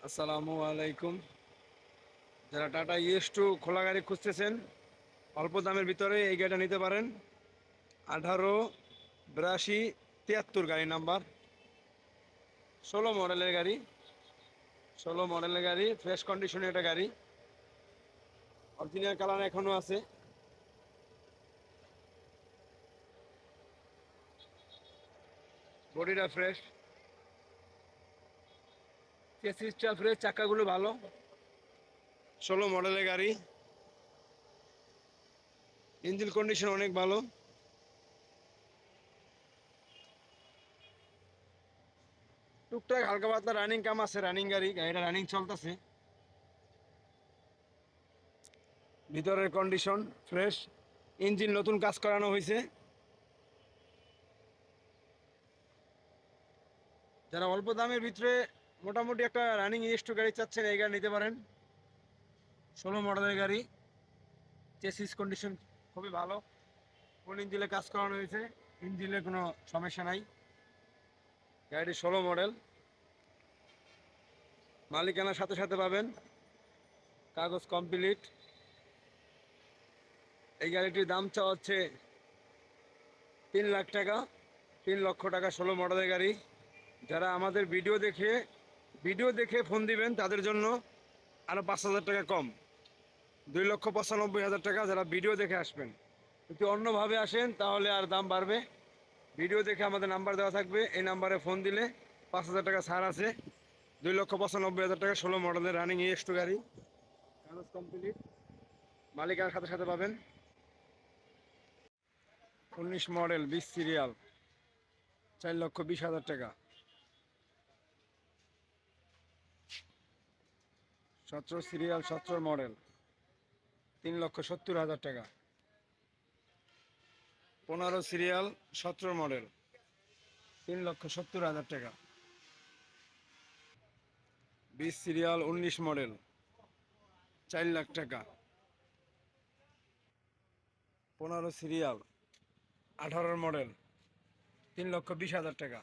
আসসালামু আলাইকুম। যারা টাটা ইএস2 খোলা গাড়ি খুঁজতেছেন অল্প দামের ভিতরে এই গাড়িটা নিতে পারেন। 188273 গাড়ি নাম্বার, 16 মডেলের গাড়ি। 16 মডেলের গাড়ি, ফ্রেশ কন্ডিশনে একটা গাড়ি, অরিজিনাল কালার এখনো আছে। বডিটা ফ্রেশ, চেসিসটা ফ্রেশ, চাকাগুলো ভালো। 16 মডেলের গাড়ি, ইঞ্জিন কন্ডিশন অনেক ভালো। টুকটাক হালকা পাতলা রানিং কাম আছে, রানিং গাড়ি, গাড়িটা রানিং চলতেছে। ভিতরের কন্ডিশন ফ্রেশ, ইঞ্জিন নতুন কাজ করানো হয়েছে। যারা অল্প দামের ভিতরে মোটামুটি একটা রানিং ইএস2 গাড়ি চাচ্ছেন এই গাড়ি নিতে পারেন। 16 মডেলের গাড়ি, চেসিস কন্ডিশন খুবই ভালো, ফুল ইঞ্জিনে কাজ করানো হয়েছে, ইঞ্জিনের কোনো সমস্যা নাই। গাড়িটি 16 মডেল, মালিকানার সাথে সাথে পাবেন, কাগজ কমপ্লিট। এই গাড়িটির দাম চাওয়া হচ্ছে 3 লাখ টাকা, 3 লক্ষ টাকা। 16 মডেলের গাড়ি। যারা আমাদের ভিডিও দেখে ফোন দিবেন তাদের জন্য আরও 5,000 টাকা কম, 2,95,000 টাকা। যারা ভিডিও দেখে আসবেন, যদি অন্যভাবে আসেন তাহলে আর দাম বাড়বে। ভিডিও দেখে আমাদের নাম্বার দেওয়া থাকবে, এই নাম্বারে ফোন দিলে 5,000 টাকা ছাড় আছে। 2,95,000 টাকা, 16 মডেলের রানিং ইএস2 গাড়ি, কাগজ কমপ্লিট, মালিকানার সাথে সাথে পাবেন। 19 মডেল, 20 সিরিয়াল, 4,20,000 টাকা। 17 সিরিয়াল, 17 মডেল, 3,70,000 টাকা। 15 সিরিয়াল, 17 মডেল, 3,70,000 টাকা। 20 সিরিয়াল, 19 মডেল, 4 লাখ টাকা। 15 সিরিয়াল, 18 মডেল, 3,20,000 টাকা।